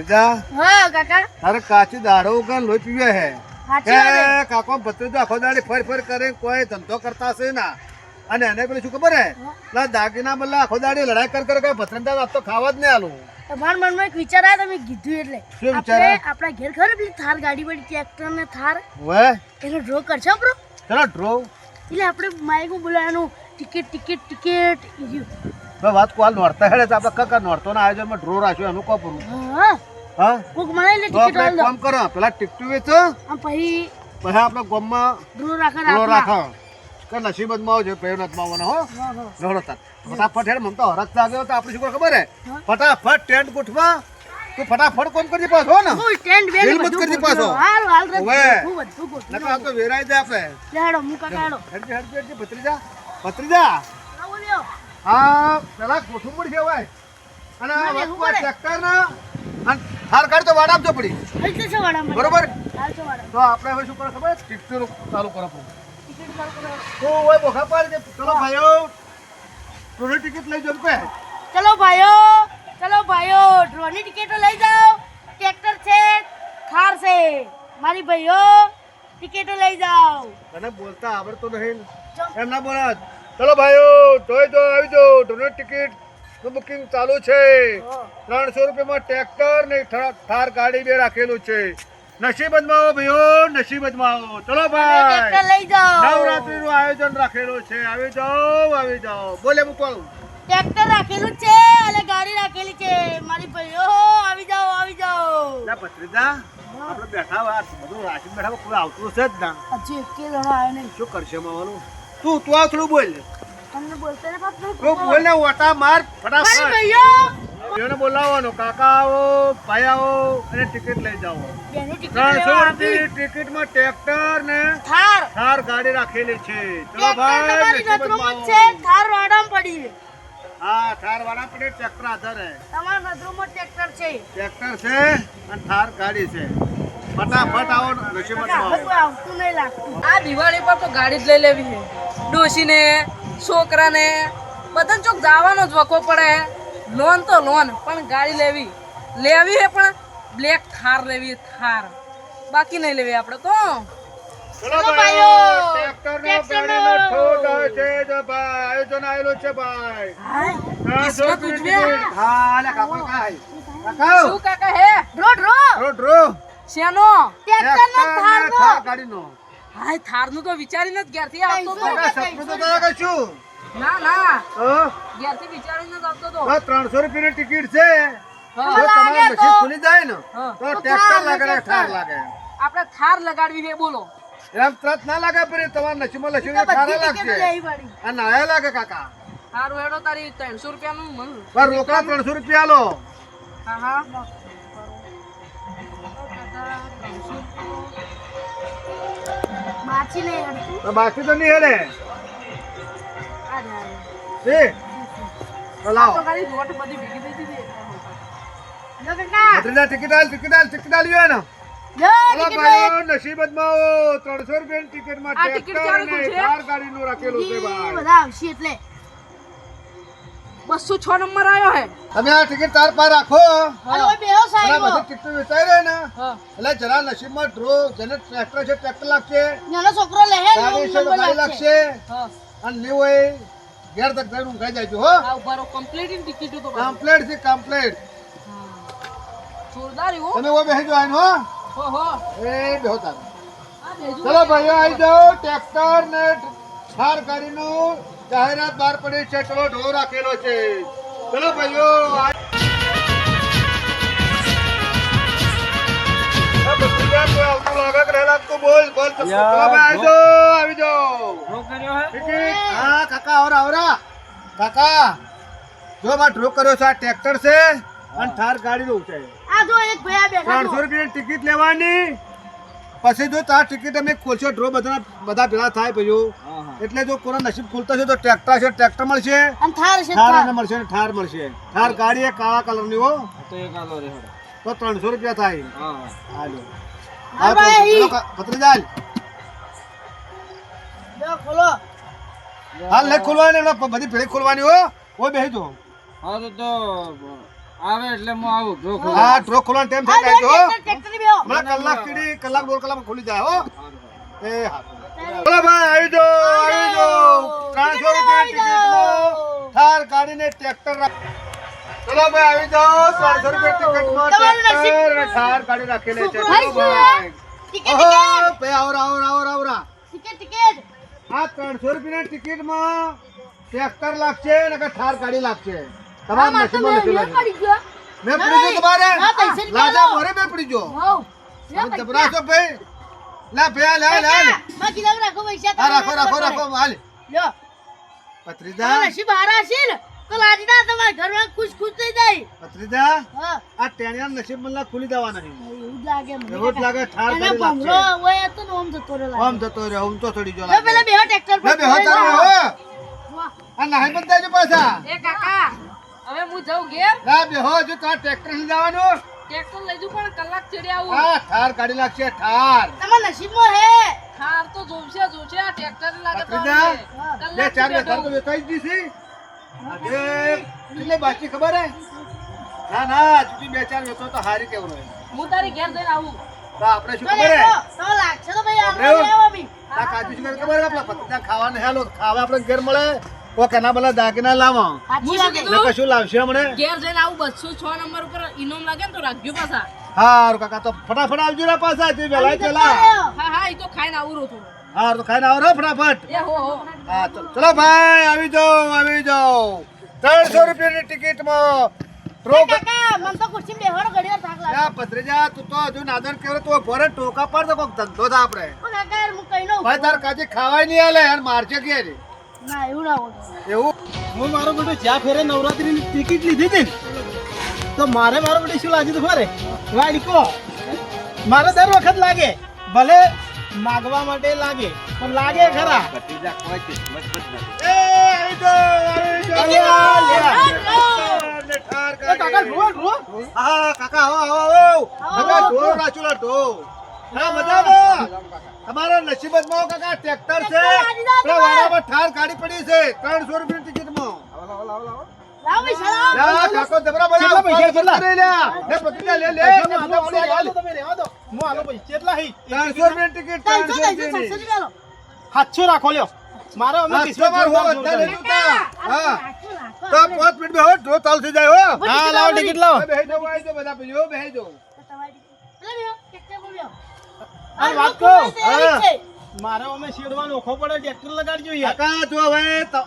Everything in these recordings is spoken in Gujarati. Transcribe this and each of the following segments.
ભત્રીજા હા કાકા તારે કાચી દારૂ કે લોહી પીવે હે સાચી વાત છે. કાકો ભત્રીજો આખો દાડી ફર કરે કોઈ ધંધો કરતા હશે ના અને એને પેલું શું ખબર હે ના દાગીના બદલે આખો દાડી લડાઈ કર કઈ ભત્રીજા આપ તો ખાવા જ નહીં આલું તમારા મનમાં એક વિચાર આવ્યો તમે કીધું એટલે શું વિચાર આપણે આપણા ઘેર ખબર પેલી થાર ગાડી પડી ટ્રેક્ટર ને થાર વે એનો ડ્રો કરશો બ્રો ચલો ડ્રો એટલે આપણે માઇકમાં બોલાવાનું ટિકિટ ટિકિટ ટિકિટ વાત કોલ નોરતા હેડે તો આપણે કકા નોરતો ના આયોજનમાં ડ્રો રાખ્યો એનું કો પૂરું હા હા કોક મને એટલે તો ટિકિટ આપણે આલ દો કામ કરો પેલા ટિકટુ વેચો આમ પછી પછી આપણે ગામમાં ડ્રો રાખે ડ્રો રાખો રાખો કે નસીબતમાં આવજો પેવનતમાં આવવાનો હો નવડો તાર ફટાફટ હેડ મને તો હરજ લાગ્યો તો આપણે શું કરે ખબર હે ફટાફટ ટેન્ટ ગોઠવા તું ફટાફટ કોમ કરજે પાછો હો ને હું સ્ટેન્ડ બે દિલ મત કરજે પાછો હાલ હાલ રે ઓવે. હું બધું ગોઠવી નકર આ તો વેરાઈ જાય આપણે લેડો હું કાકા હેડો હેડજે ભત્રીજા ભત્રીજા આવો લ્યો હા પેલા ગોઠવું પડશે હવે અને આ મને વાત ખબર હે. ટ્રેક્ટર ના અને થાર કાઢ તો વાડ આપજો પડી હાલ તો છે વાડા બરોબર હાલ તો વાડા તો આપણે હવે શું કરે ખબર ટિકટો ચાલુ કરો ટિકિટ ચાલુ કરો તો ઓય બોખા પાડ દે ચલો ભાઈઓ થોડી ટિકિટ લઈ જો કે ચલો ભાઈઓ ડ્રોની ટિકિટો લઈ જાઓ ટ્રેક્ટર છે થાર છે મારી ભાઈઓ ટિકિટો લઈ જાઓ તને બોલતા આવડતો નહીં એમ ના બોલા ચલો ભાઈઓ જોઈ જો આવી જો થોડી ટિકિટ નું બુકિંગ ચાલુ છે 300 રૂપિયામાં ટ્રેક્ટર ને થાર ગાડી બે રાખેલું છે નસીબ અજમાવો ભાઈઓ નસીબ અજમાવો ચલો ભાઈ ટ્રેક્ટર લઈ જાઓ નવરાત્રી નું આયોજન રાખેલું છે આવી જાઓ બોલે મૂકો ટ્રેક્ટર રાખેલું છે અને ગાડી રાખેલી છે મારી ભાઈઓ આવી જાઓ લા ભત્રીજા આપણે બેઠા વાર બધું રાશિ બેઠા કોઈ આવતું છે જ ના હજી એક જણો આવ્યો નહીં શું કરશે માવાનું તું આ થોડું બોલ તમને બોલતા ને પાછું તું બોલ ને ઓટા માર મારી ફટાફટ ભાઈઓ એને બોલાવવાનો કાકા આવો ભાઈ આવો અને ટિકિટ લઈ જાઓ બેની ટિકિટ 300 લેવા આવી રૂપિયાની ટિકિટમાં ટ્રેક્ટર ને થાર થાર ગાડી રાખેલી છે ચલો ટ્રેક્ટર તમારી ભાઈ નજરોમાં જ છે થાર વાડામાં પડી છે. હા થાર વાળા પડે ટ્રેક્ટર આધારે તમારા નજરોમાં ટ્રેક્ટર છે ટ્રેક્ટર છે અને થાર ગાડી છે ફટાફટ આવો નસીબત હવે આવો કોઈ આવતું નહીં લાગતું આ દિવાળી પર તો ગાડી જ લઈ લેવી છે ડોશીને છોકરાને બધાને ચોક જવાનો જ વખો પડે લોન તો લોન પણ ગાડી લેવી છે પણ બ્લેક થાર લેવી થાર બાકી નહીં લેવી આપણે તો ચલો ચલો ભાઈઓ ભાઈઓ, ટ્રેક્ટર નો ટ્રેક્ટર ગાડીનો નો. ઠોક આવે છે જો ભાઈ આયોજન આવેલું છે ભાઈ હાય 300 રૂપિયાની ટિકિટ. હા લે કાકા કાકા શું કાકા હે ડ્રો ડ્રો ડ્રો શેનો ટ્રેક્ટર નો થાર નો થાર ગાડીનો હાય થારનું તો વિચારીને જ ઘેરથી આવતો તો કાકા સપનું તો તારા કશું ના ના તો ઘેરથી વિચારીને જ આવતો તો 300 રૂપિયાની ટિકિટ છે હા. જો તમારું નસીબ ખુલી જાય ને હા. તો ટ્રેક્ટર લાગે ને થાર લાગે આપણે થાર લગાડવી છે બોલો એમ ત્રત ના લાગે પર તમારા નસીબમાં લખ્યું તો છે થાર બધી ટિકિટો લાગશે લેવી પડી આ નાયા લાગે કાકા સારું હેડો તારી 300 રૂપિયાનું મન પણ રોકડા 300 રૂપિયા લો હા હા માછી નહીં હડતું તો બાકી તો નહીં હેડે આ જાય એ તો તો લાવો ખાલી નોટ બધી ભેગી થઈ હતી લો કાકા ભત્રીજા ટિકિટ આલ્યો ને લો ચલો ટિકિટ ભાઈઓ નસીબતમાં આવો 300 રૂપિયાની ટિકિટમાં આ ટિકિટ ટ્રેક્ટર ક્યારે અને ખુલશે? થાર ગાડીનું રાખેલું છે ભાઈ બધા આવશે એટલે 206 નંબર આવ્યો હે તમે આ ટિકિટ તાર પાર રાખો અને ઓય બેહો અને સાહેબ બધી ટિકિટ વેચાઈ રહે ને હા એટલે જરા નસીબમાં ડ્રો જેને ટ્રેક્ટર છે ટ્રેક્ટર લાગશે નાનો છોકરો લે હે ગાડી છે તો નંબર ગાડી લાગશે લાગશે હા અને નહીં હોય ઘેર તક જઈને ઊંઘાઈ જાય હો આ ઉભારો કમ્પ્લીટ ઇન ટિકિટ તો પાછું. કમ્પ્લેટ છે કમ્પ્લેટ જોરદાર હો તમે વો બેસી જાવ હો હો એ બેહો તાર આ બેજો ચલો ભાઈઓ આવી જાઓ ટ્રેક્ટર ને થાર ગાડીનું જાહેરાત બહાર પડી છે ચલો ઢો રાખેલો છે ચલો ભાઈઓ હા કાકા આવરા કાકા જો માં ડ્રો કર્યો છે આ ટ્રેક્ટર છે અને થાર ગાડી નું છે આ જો એક ભયા બેઠા 300 રૂપિયાની ટિકિટ લેવાની પછી જો તાર ટિકિટ અમે ખોલશો ડ્રો બધા ભેગા થાય પછી એટલે જો કોના નસીબ ખુલતા છે તો ટ્રેક્ટર છે ટ્રેક્ટર મળશે અને થાર છે થાર થાર અને મળશે ને થાર મળશે થાર ગાડી એ કાળા કલરની હો તો 300 રૂપિયા થાય હાલો માર ભાઈ ભત્રીજા જો ખોલો હાલ લે ખોલવાની બધી ભેળી ખોલવાની હો કોઈ બેસી જો આવે એટલે હું આવું ધોખો હા ડ્રો ખોલવાનો ટાઈમ હા, થાય બેહો, તો ટ્રેક્ટર ની બેહો. હમણાં કલાક કીધી કલાક 2 કલાકમાં ખુલી જાય હો એ હા બોલો ભાઈ આવી જાઓ 300 રૂપિયા ટિકિટમાં થાર ગાડીને ટ્રેક્ટર ચલો ભાઈ આવી જાઓ 300 રૂપિયા ટિકિટમાં તમારું નસીબ. ટ્રેક્ટર અને થાર ગાડી રાખેલી છે ભાઈ, ચલો ભાઈ ટિકિટ, ઓહો, ટિકિટ. ભાઈ આવરા ટિકિટ, ટિકિટ. આ 300 રૂપિયાની ટિકિટમાં ટ્રેક્ટર લાગશે ને કે થાર ગાડી લાગશે તમામ આમાં તો નસીબમાં મેં લખેલા છે પડી ગયો. મેં પડી ગયો તમારે હા, પૈસા નીકાળો. લાજા મોરે મેં પડી ગયો હોવ. લે તમે પૈસા. જબરાશો ભાઈ લે ભાઈ લે માં કીધું કે રાખો પૈસા હા તમને રાખો ખબર રાખો પડે. હાલ લ્યો. પત્રીજા આ નસીબ હારા હશે ને તો લાડીના તમારા ઘરમાં ખુશ ખુશ થઈ જાય. પત્રીજા હા. આ ટેણિયા નસીબ મને ખુલી દેવાના નહીં એવું જ લાગે મને. એવું જ લાગે થાર એને ગાડી ભમરો લાગશે હોય તો ને ઓમ જતો રહે લાગે. આમ જતો રહ્યો આમ તો થોડી જો લે પેલા બેહો ટ્રેક્ટર લે બેહો ચાલો હો વાહ. આ નાહી બંધ થાય પાછા એ કાકા હવે હું જાઉં ઘેર લે બેહો જો તાર ટ્રેક્ટર લઈ જવાનું ટ્રેક્ટર લઈ જઉં પણ કલાક ચડી આવું આ થાર ગાડી લાગશે થાર તમારા નસીબમાં હે. થાર તો જોશે આ ટ્રેક્ટર લાગે તો પત્રીજા આવશે. બે ચાર કલાક વેચાણ તો વેચાઈ જ દીધી આજે કેટલી બાકી ખબર હે ના ના હજુ બે ચાર વેચો તો હારી કેવું હોય હું તારી ઘેર જઈને આવું તો આપણે શું તો ખબર હે લેખો. તો લાગશે તો ભાઈ આપણે આપણે લેવા બી. આ કાજુ શું કરે ખબર હે આપણા પત્તા ખાવાને હેલો ખાવા આપણે ઘેર મળે કોક એના બદલે દાગીના લાવો સાચી હું વાત શું છે. ને કશું લાવશે હમણે ઘેર જઈને આવું 206 નંબર ઉપર ઇનામ લાગે ને તો રાખજો પાછા હારું કાકા તો ફટાફટ આવજો ને પાછા તે વેલા આવી ચલા જતા રહ્યો. હા એ તો ખાઈને આવું રહું થોડું હારું તો ખાઈને આવો રો ફટાફટ એ હો હા ચલો ભાઈ આવી જાઓ 300 રૂપિયાની ટિકિટમાં એ કાકા મને તો ખુરશી બેહવાનો ઘડી વાર થાક લાગે. યા પત્રીજા તું તો હજુ નાદન કેવરે તો ભરે ટોકા પર તો કોક ધંધો થા આપણે ઓ કાકા યાર હું કઈ નો ભાઈ તાર કાજે ખાવાય નહીં આલે યાર મારશે કે રે ના એવું ના હોય. એવું હું મારો બેટો જ્યાં ફેરે નવરાત્રીની ટિકિટ લીધી હતી ને તો મારે મારો બેટો શું લાગ્યું હતું ખરે વાડીકો મારે દર વખત લાગે ભલે માગવા માટે લાગે પણ લાગે ખરા એ આવી જાઓ ને ઠાર એ કાકા ગાડી. ઢો હા કાકા આવો કાકા ઢોર નાચુલા ઢો હા મજામાં તમારા નસીબતમાં કાકા ટ્રેક્ટર છે પેલા વાડામાં ઠાર ગાડી પડી છે 300 રૂપિયાની ટિકિટમાં લાવ પૈસા લાવ. લા કાકો જબરા કેટલા પૈસા, કેટલા? કરી લ્યા લે પત્રીજા લે પૈસા પડી આલો હાલ. તમે રહેવા દો હું આલો પૈસા કેટલા હી 300 રૂપિયાની ટિકિટ 300 300 રૂપિયાની રૂપિયા લો. 700 રાખો લ્યો મારો અમે હા, કિસ્મત તમારું જોરદાર હોવ, અત્યારે જોરદાર. લીધું તા. હા રાખો, રાખો. તો 5 મિનિટ બેહો ડ્રો ચાલુ થઈ જાય હો હા લાવો ટિકિટ લાવો બેહી જાઓ આવી જાઓ બધા ભાઈઓ બેહી જાઓ તો તમારી પેલા બેહો, ટ્રેક્ટર પર બેહો. આ વાત લોકો કહું. હોય તો એવી જ છે. મારો અમે શેડવાનો ઓખો પડે ટ્રેક્ટર લગાડજો યાર કાકા જો હવે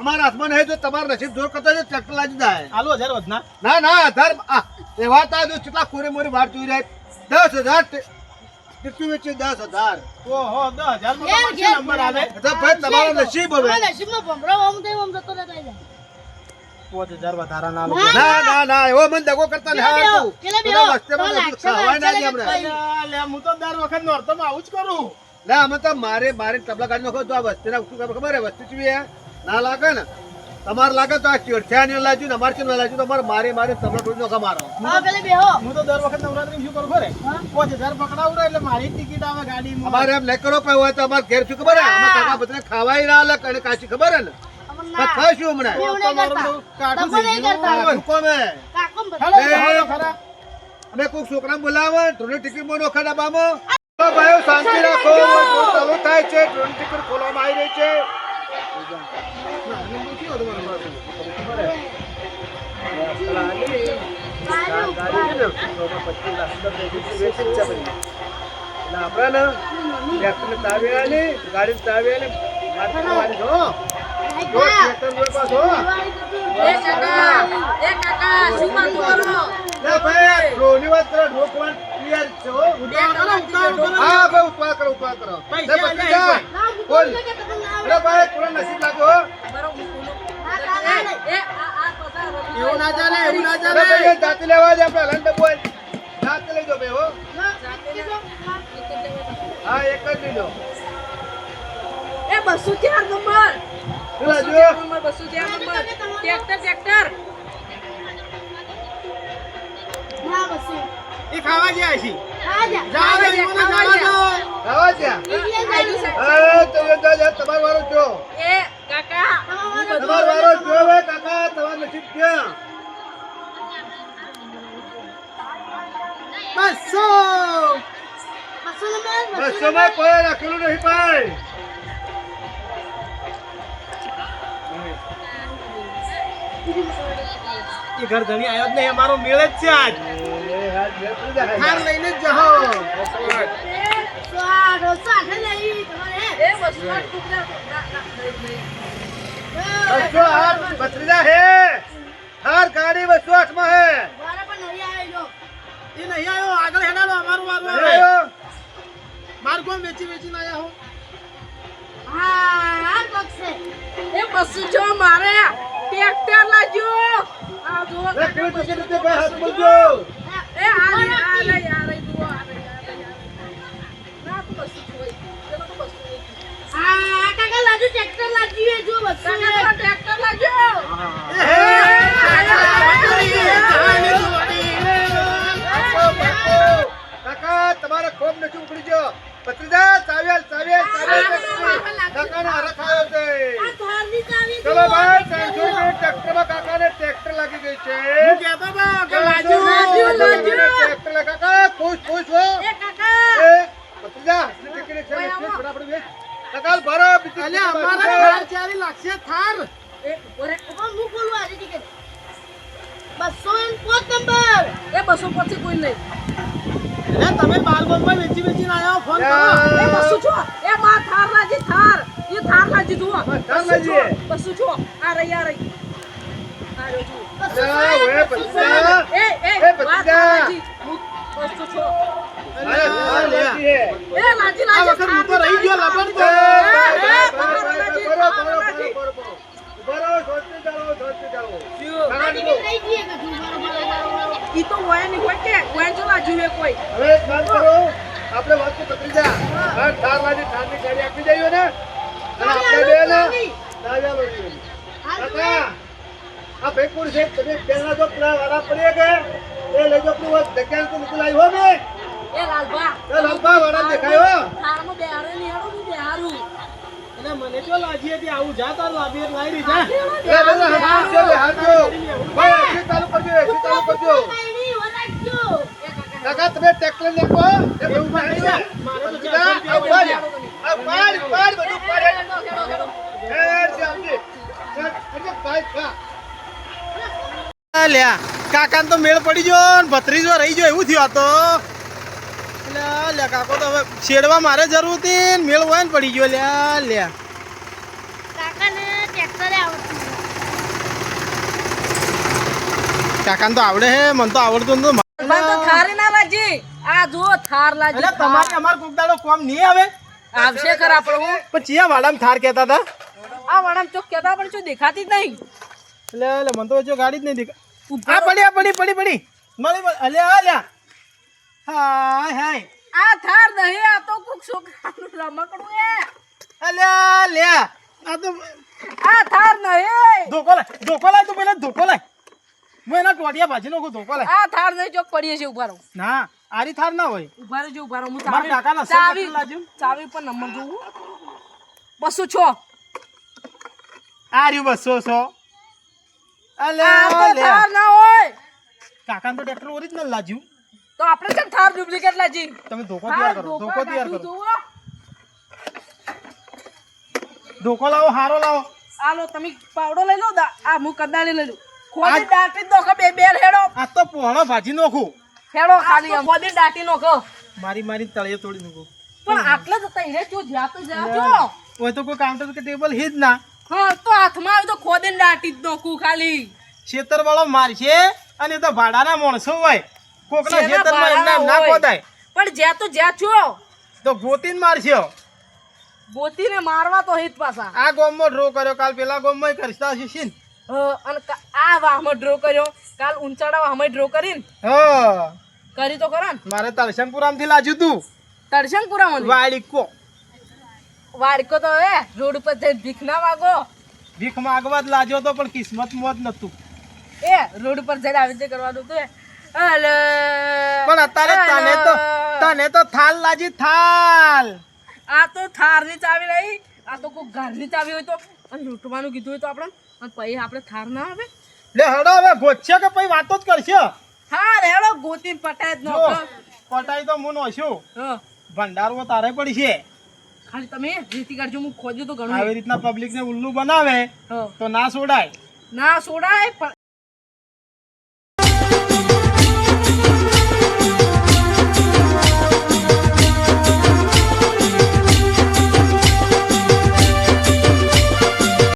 અમારા હાથમાં નહીં તો તમારું નસીબ જોર કરતા હોય તો ટ્રેક્ટર લાગી જાય આલો 1000 વધના ના ના ધર એવા તા જો કેટલા કોરે મોરી વાર જોઈ રહ્યા 10,000 ટિકિટ વેચી 10,000 ઓહો 10000 માં ઘેર, તમારો ઘેર. શું નંબર આવે તો ભાઈ તમારો નસીબ હવે તમારા નસીબમાં ભમરો ઓમ થઈ ઓમ જતો રહેતા જાય. 5000 વધારા ના ના, ના ના ના એવો મને દગો કરતા ને પેલા હા બેહો, તું પેલા બધા બેહો. વસ્તીમાં તો નસીબ ખાવાય ના દે લાગશે, આપણે લે હું તો દર વખત નોરતમાં આવું જ કરું લે અમે તો મારે તબલા કાઢી નાખો તો આ વસ્તીના શું ખબર હે વસ્તી ચીવી હે ના લાગે ને તમારે લાગે તો આ ચેઠિયાની લાગ્યું ને અમારે કેમ ના લાગ્યું તો અમારે મારે તબલા તોડી નાખો મારો હા, પેલા બેહો. હું તો દર વખત નવરાત્રી શું કરું ખરે હા? 5000 પકડાવું એટલે મારી ટિકિટ આવે ગાડીમાં અમારે એમ નહીં કરો હોય તો અમારે ઘેર શું ખબર હે અમે કાકા બધાને ખાવાય ના લે કને કાચી ખબર હે ને અમન તો ના. ખાઈશું હમણાં એવું નહીં તમારું કરતા. તો કાઠું તમે થઈ નહીં ગયું. કરતા. આ હુકમ હે કાકો ને હાલો, બધા. હાલો ખરા અમે કોઈક છોકરાને બોલાવે ટ્રોની ટિકિટ માં નોખા ડબ્બામાં તો ભાઈઓ શાંતિ રાખો ડ્રો ચાલુ થાય છે ટ્રોની ટિકિટ ખોલવામાં આવી રહી છે ગાડી ચાવી આલી એ કાકા શું વાંધો કરો ભાઈ ડ્રોની વાત કરો ડ્રો કોણ ક્લિયર છે હો હા ભાઈ ઉપાડ કરો પૈસા લે, આલ્યા જા. ભાઈ. ના, હું બોલ. બોલું કે તમને ના આવડે. અરે ભાઈ કોણ નસીબ લાગ્યો હો બરોબર ના, ના, ના, ના. એ આ પસાર એવું ના ચાલે એવું ના અરે ચાલે ભાઈ જાતે લેવા દે આપણે હલન ડબ્બો હોય. જાતે લઈ જાઓ ભાઈ હો ના, કીધું. ના. હા એક જ લીધો એ 204 નંબર પેલા જો 204 નંબર 204 નંબર ટ્રેક્ટર ના, બસ એ. એ ખાવા ગયા છે હા, જા. જાઓ ખાવા ભાઈ, જા, મને ખાવા જાવા જા. દો. ખાવા જ્યાં ઈલે આઈડી જાય. સાહેબ. તો તમારો વારો જો એ કાકા હું બધું તમારો વારો જો હવે કાકા તમારો નસીબ ક્યાં બસોમાં કોઈ રાખેલું નહીં ભાઈ. એ ઘર ધણી આવ્યો જ નહીં, અમારો મેળ જ છે આજ. થાર લઈને જ જાઓ. એ વસ્તુ આ ટુકડા બસો આઠ ભત્રીજા હે. થાર ગાડી 208 માં હે. એ નહીં આવ્યો, આગળ હેડાડો, અમારું વારો નહીં આવે. આવ્યો? માર કોમ વેચીને આયા હો. એ બસુ જો મારે ટ્રેક્ટર લાજો આ જો એ કેવી રીતે ભાઈ હાથ બોલજો. એ આ લઈ જુઓ આ લઈ ના તો બસુ જોઈ ચલો તો બસુ કાકા લાજુ ટ્રેક્ટર લાજી જો બસ કાકા ટ્રેક્ટર લાજો કાકા તમારે ખોબ નથી ઉકળી ગયો. ભત્રીજા ચાવ્યાલ કાકાને હરખ આવ્યો છે. આ થારની ચાવી ચલો ભાઈ 300 રૂપિયા ટ્રેક્ટરમાં કાકાને ટ્રેક્ટર લાગી ગઈ છે. હું કહેતો બા કે લાજુ. ટ્રેક્ટર લા કાકા ખુશ હો. એ કાકા એ ભત્રીજા ટિકિટ છે ફટાફટ વેચ. કાકા ભરો બીજી અલ્યા અમારે થાર ચાલી લાગશે થાર. એ ઓરે હું બોલું આજે ટિકિટ 205 નંબર એ બસુ પછી કોઈ નહીં અલ્યા તમે બાલગોમાં વેચીને આયા ફોન કરો. એ બસુ છો એ માં થાર લાજી થાર એ થાર લાજી જુઓ થાર લાજી. બસુ છો આ રહી આ રહ્યો જુઓ ઓએ ભત્રીજા એ ભત્રીજા. લાજી બસુ છો અરે થાર લાગી હે. એ લાજી આ લાજી વખત હું તો રહી ગયો લબડ તો. આ ટિકિટ લઈ જઈએ કે તું બરોબર ઈ તો હોય નહીં હોય કે હોય જો લાજી હે કોઈ આપણે વાત તો ભત્રીજા થાર લાજી થારની ગાડી આપી દઈએ ને અને આપણે બે ને દાવ્યા લઈએ. કાકા આ ભેગપુર છે તમે પહેલા જો પેલા વાળા પડીએ કે એ લઈ જો પેલું જગ્યા તો મોકલાઈ હો ને એ લાલબા એ લાલબા વાળા દેખાયો. થારમાં બેહારે નહીં હારું હું બેહારું અને મને તો લાજી હતી આવું જા તાર લાવી લાઈ રી જા. એ બધા હાથો છે હાથો ભાઈ એસી ચાલુ કરજો એસી ચાલુ કરજો. નહીં વરાજો કાકા તમે ટ્રેક્ટર લેકો એ બધું પાડી દે. મારે તો ભત્રીજા, આ પાડ બધું પાડ એ શ્યામજી અરે ભાઈ ખા. લ્યા કાકાને તો મેળ પડી ગયો ને ભત્રીજો રહી ગયો એવું થયું આ તો. લ્યા કાકો તો હવે છેડવા મારે જરૂર હતી ને મેળ હોય ને પડી ગયો. લ્યા કાકાને ટ્રેક્ટરે આવડતું કાકાને તો આવડે હે, મને તો આવડતું નતું. મને તો થારે ના લાજી આ જુઓ થાર લાજી અરે તમારે અમાર કોક દાડો કોમ નહીં આવે આવશે ખરા આપણે હું પણ ચિયા વાડામાં થાર કહેતા હતા. આ વડામ ચોક કહેતા પણ શું દેખાતી જ નહીં એટલે મને તો જો ગાડી જ નહીં દેખા. ઉભા આ પડી મળી અલ્યા અલ્યા હાય હાય આ થાર નહીં આ તો કોક છોકરાનું રમકડું એ અલ્યા લ્યા આ તો આ થાર નહીં ધોકો લાય તું પેલા ધોકો લાય. હું એના ટોટિયા ભાજી નાખું. ધોકો લાય. આ થાર નહીં ચોક પડીએ છે ઉભા રહો ના આરી થાર ના હોય. ઉભા રહેજો ઉભા રહો હું મારા કાકાના સર ચાવી કેટલા લાજુ? ચાવી પર નંબર જોઉં 206 આ રહ્યું 200. આ અલ્યા તો લ્યા થાર ના હોય કાકાને તો ટ્રેક્ટર ઓરિજિનલ લાજ્યું. તો આપણે છે થાર ડુપ્લિકેટ લાજી તમે ધોકો તૈયાર કરો. ધોકો તૈયાર કરો. ધોકો લાવો હારો લાવો. આલો તમે પાવડો લઈ લો આ હું કદાળી લઈ લઉં ખોદી દાટી નોખો બે હેડો આ તો પોણો ભાજી નાખું. હેડો ખાલી આમ ખોદી દાટી નોખો મારી તળિયે તોડી નાખું. પણ આટલા જ હતા ઈને જો જ્યાં તો જાજો હોય તો કોઈ કાઉન્ટર કે ટેબલ હિજ ના. હા તો હાથમાં આવ્યું તો ખોદીને દાટી જ નોખું ખાલી ખેતર વાળો મારશે અને એ તો ભાડાના માણસો હોય. કોકના જેના ખેતરમાં એમને એમ ના ભાડા હોય. ખોદાય પણ જ્યાં તો જ્યાં છો તો ગોતીને મારશે. બોતીને મારવા તો હિત પાછા આ ગોમમાં ડ્રો કર્યો, કાલ પેલા ગોમમાં કરતા હશે ને. અને આ વાહમાં ડ્રો કર્યો કાલ ઊંચાડા વાહમાં ડ્રો કરીને હા કરી તો કરો ને મારે તલસંગપુરામાંથી લાજ્યું તું તરશંકપુરામાં વાડીકો. વાડકો તો હવે રોડ ઉપર જઈને ભીખ ના માગો ભીખ માગવા જ લાજ્યો તો પણ કિસ્મત મોત નતું. એ રોડ ઉપર જઈને આવી રીતે કરવાનું હતું હલે પણ અત્યારે તને તો થાલ લાજી થાલ. આ તો થારની ચાવી નહીં આ તો કોઈ ઘરની ચાવી હોય તો અને લૂંટવાનું કીધું હોય તો આપણે અને પછી આપણે થાર ના આવે લે હડો હવે ગોતશે કે પછી વાતો જ કરશે. હા રેડો ગોતી પટાય જ જો નો પટાઈ તો હું નોશું. ભંડારો તારે પડશે. ખાલી તમે રેતી કાઢજો, હું ખોજ્યું તો ઘણું. આવી રીતના પબ્લિક ને ઉલ્લુ બનાવે હા. તો ના છોડાય. ના છોડાય પણ